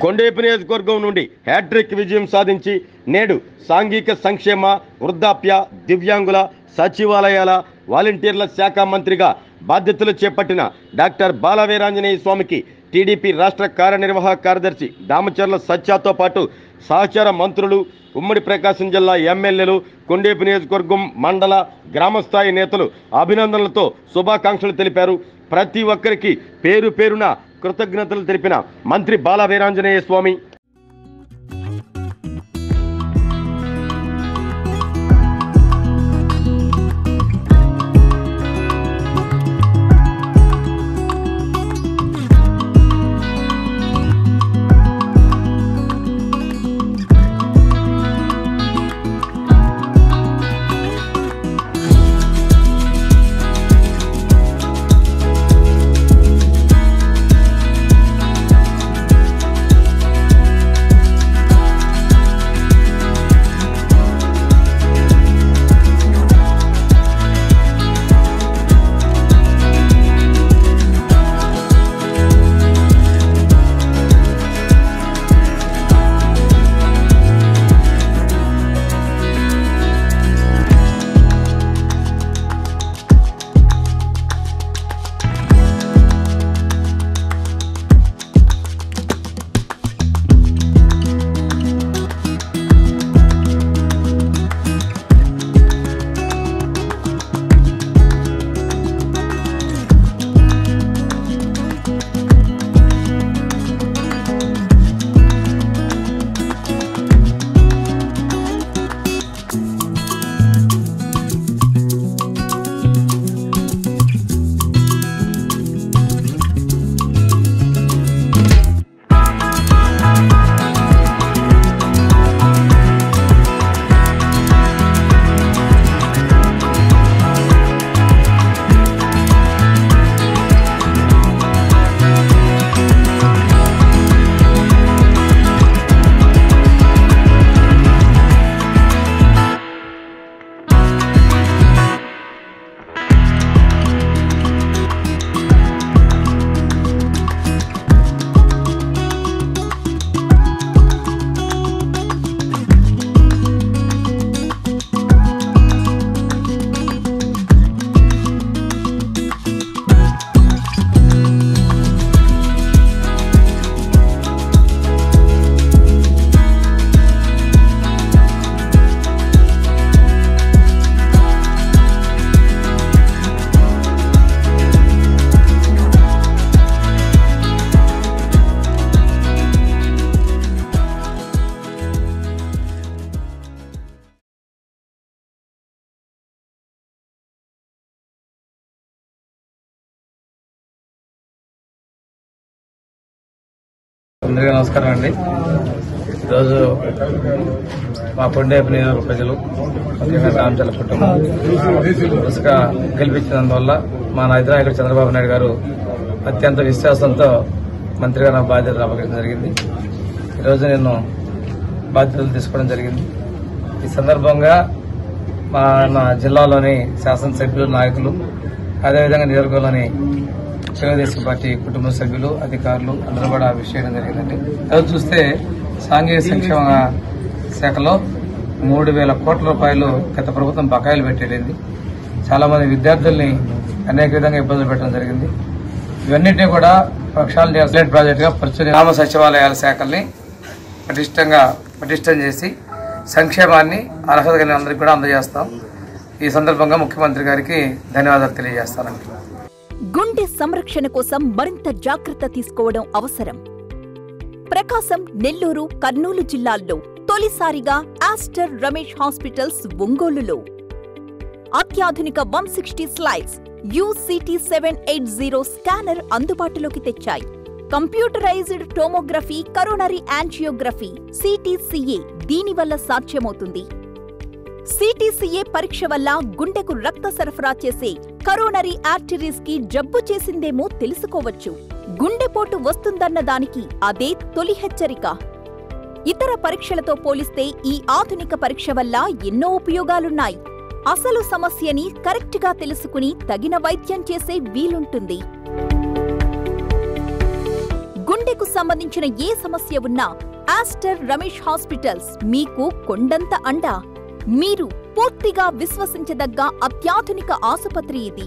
కొండేపు నియోజకవర్గం నుండి హ్యాట్రిక్ విజయం సాధించి నేడు సాంఘిక సంక్షేమ, వృద్ధాప్య, దివ్యాంగుల, సచివాలయాల, వాలంటీర్ల శాఖ మంత్రిగా బాధ్యతలు చేపట్టిన డాక్టర్ బాల వీరాంజనేయ స్వామికి టీడీపీ రాష్ట్ర కార్యనిర్వాహక కార్యదర్శి దామచర్ల సత్యాతో పాటు సహచార మంత్రులు, ఉమ్మడి ప్రకాశం జిల్లా ఎమ్మెల్యేలు, కొండేపు నియోజకవర్గం మండల, గ్రామస్థాయి నేతలు అభినందనలతో శుభాకాంక్షలు తెలిపారు. ప్రతి ఒక్కరికి పేరు పేరున కృతజ్ఞతలు తెలిపిన మంత్రి బాల వీరాంజనేయ స్వామి అందరికీ నమస్కారం అండి. ఈరోజు మా కొండేపు నియోజకవర్గ ప్రజలు, ముఖ్యంగా రామచల్ల కుటుంబం వరుసగా గెలిపించినందువల్ల మా నాయకుడు చంద్రబాబు నాయుడు గారు అత్యంత విశ్వాసంతో మంత్రిగా నా బాధ్యతలు అప్పగించడం జరిగింది. ఈరోజు నేను బాధ్యతలు తీసుకోవడం జరిగింది. ఈ సందర్భంగా మా జిల్లాలోని శాసనసభ్యులు, నాయకులు, అదేవిధంగా నియోజకవర్గంలోని తెలుగుదేశం పార్టీ కుటుంబ సభ్యులు, అధికారులు అందరూ కూడా విష్ చేయడం జరిగిందండి. ఈరోజు చూస్తే సాంఘిక సంక్షేమ శాఖలో 3,000 కోట్ల రూపాయలు గత ప్రభుత్వం బకాయిలు పెట్టేది. చాలా మంది విద్యార్థుల్ని అనేక విధంగా ఇబ్బందులు పెట్టడం జరిగింది. ఇవన్నింటినీ కూడా ప్రక్షాళన ప్రాజెక్ట్ గా పరిచయం గ్రామ సచివాలయాల శాఖల్ని పటిష్టం చేసి సంక్షేమాన్ని అర్హత కలిగిన అందరికీ కూడా అందజేస్తాం. ఈ సందర్భంగా ముఖ్యమంత్రి గారికి ధన్యవాదాలు తెలియజేస్తానండి. గుండె సంరక్షణ కోసం మరింత జాగ్రత్త తీసుకోవడం అవసరం. ప్రకాశం, నెల్లూరు, కర్నూలు జిల్లాల్లో తొలిసారిగా ఆస్టర్ రమేష్ హాస్పిటల్స్ ఒంగోలులో అత్యాధునిక 160 స్లైడ్స్ UCT780 స్కానర్ అందుబాటులోకి తెచ్చాయి. Computerized tomography, coronary angiography, CTCA దీనివల్ల సాధ్యమవుతుంది. CTCA పరీక్ష వల్ల గుండెకు రక్త సరఫరా చేసే కరోనరీ ఆర్టరీస్ కి జబ్బు చేసిందేమో తెలుసుకోవచ్చు. గుండెపోటు వస్తుందన్న దానికి అదే తొలి హెచ్చరిక. ఇతర పరీక్షలతో పోలిస్తే ఈ ఆధునిక పరీక్ష వల్ల ఎన్నో ఉపయోగాలున్నాయి. అసలు సమస్యని కరెక్ట్గా తెలుసుకుని తగిన వైద్యం చేసే వీలుంటుంది. గుండెకు సంబంధించిన ఏ సమస్య ఉన్నా ఆస్టర్ రమేష్ హాస్పిటల్స్ మీకు కొండంత అండ. మీరు పూర్తిగా విశ్వసించదగ్గ అత్యాధునిక ఆసుపత్రి ఇది.